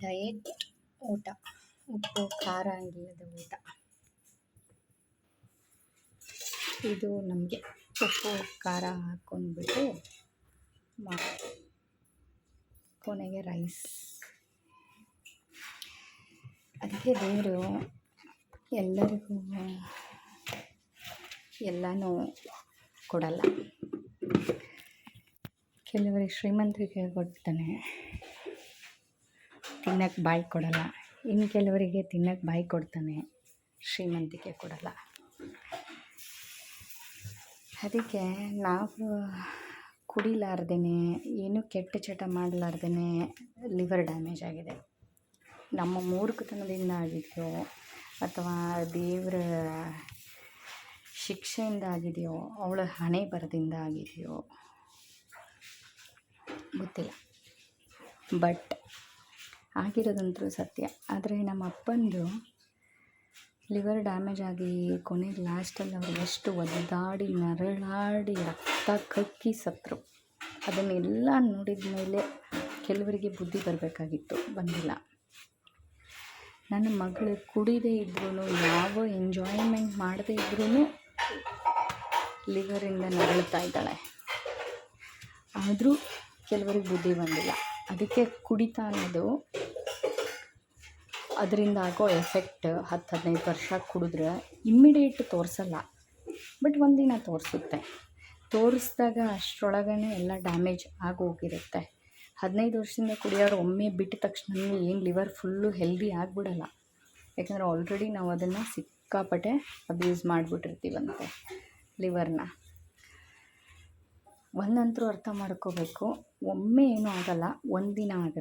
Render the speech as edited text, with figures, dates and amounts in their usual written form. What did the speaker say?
Diet ಊಟ, ಉಪ್ಪು ಖಾರ ಇಲ್ಲದ ಊಟ. ಇದು ನಮಗೆ ಉಪ್ಪು ಖಾರ ಹಾಕ್ಕೊಂಡ್ಬಿಟ್ಟು ಕೊನೆಗೆ ರೈಸ್. ಅದಕ್ಕೆ ದೇವರು ಎಲ್ಲರಿಗೂ ಎಲ್ಲನೂ ಕೊಡಲ್ಲ. ಕೆಲವರಿಗೆ ಶ್ರೀಮಂತರಿಗೆ ಕೊಡ್ತಾನೆ, ತಿನ್ನಕ್ಕೆ ಬಾಯಿ ಕೊಡಲ್ಲ. ಇನ್ನು ಕೆಲವರಿಗೆ ತಿನ್ನಕ್ಕೆ ಬಾಯಿ ಕೊಡ್ತಾನೆ, ಶ್ರೀಮಂತಿಕೆ ಕೊಡಲ್ಲ. ಅದಕ್ಕೆ ನಾವು ಕುಡಿಲಾರ್ದೇ, ಏನೂ ಕೆಟ್ಟ ಚಟ ಮಾಡಲಾರ್ದೇ ಲಿವರ್ ಡ್ಯಾಮೇಜ್ ಆಗಿದೆ. ನಮ್ಮ ಮೂರ್ಖತನದಿಂದ ಆಗಿದೆಯೋ ಅಥವಾ ದೇವರ ಶಿಕ್ಷೆಯಿಂದ ಆಗಿದೆಯೋ, ಅವಳ ಹಣೆ ಬರದಿಂದ ಆಗಿದೆಯೋ ಗೊತ್ತಿಲ್ಲ. ಬಟ್ ಆಗಿರೋದಂತೂ ಸತ್ಯ. ಆದರೆ ನಮ್ಮ ಅಪ್ಪಂದು ಲಿವರ್ ಡ್ಯಾಮೇಜ್ ಆಗಿ ಕೊನೆಗೆ ಲಾಸ್ಟಲ್ಲಿ ಅವರು ಎಷ್ಟು ಒದ್ದಾಡಿ ನರಳಾಡಿ ರಕ್ತ ಕಕ್ಕಿ ಸತ್ತರು. ಅದನ್ನೆಲ್ಲ ನೋಡಿದ ಮೇಲೆ ಕೆಲವರಿಗೆ ಬುದ್ಧಿ ಬರಬೇಕಾಗಿತ್ತು, ಬಂದಿಲ್ಲ. ನನ್ನ ಮಗಳು ಕುಡಿದೇ ಇದ್ರೂ, ಯಾವ ಎಂಜಾಯ್ಮೆಂಟ್ ಮಾಡದೇ ಇದ್ರೂ ಲಿವರಿಂದ ನರಳ್ತಾ ಇದ್ದಾಳೆ. ಆದರೂ ಕೆಲವರಿಗೆ ಬುದ್ಧಿ ಬಂದಿಲ್ಲ. ಅದಕ್ಕೆ ಕುಡಿತ ಅನ್ನೋದು, ಅದರಿಂದ ಆಗೋ ಎಫೆಕ್ಟ್ 10-15 ವರ್ಷ ಕುಡಿದ್ರೆ ಇಮ್ಮಿಡಿಯೇಟ್ ತೋರಿಸಲ್ಲ, ಬಟ್ ಒಂದಿನ ತೋರಿಸುತ್ತೆ. ತೋರಿಸಿದಾಗ ಅಷ್ಟರೊಳಗನೆ ಎಲ್ಲ ಡ್ಯಾಮೇಜ್ ಆಗೋಗಿರುತ್ತೆ. 15 ವರ್ಷದಿಂದ ಕುಡಿಯೋರು ಒಮ್ಮೆ ಬಿಟ್ಟ ತಕ್ಷಣ ಏನು ಲಿವರ್ ಫುಲ್ಲು ಹೆಲ್ದಿ ಆಗಿಬಿಡಲ್ಲ. ಯಾಕಂದರೆ ಆಲ್ರೆಡಿ ನಾವು ಅದನ್ನು ಸಿಕ್ಕಾಪಟ್ಟೆ ಅಬ್ಯೂಸ್ ಮಾಡಿಬಿಟ್ಟಿರ್ತೀವಂತೆ ಲಿವರ್ನ. ಒಂದಂತರೂ ಅರ್ಥ ಮಾಡ್ಕೋಬೇಕು, ಒಮ್ಮೆ ಏನೂ ಆಗಲ್ಲ, ಒಂದಿನ ಆಗುತ್ತೆ.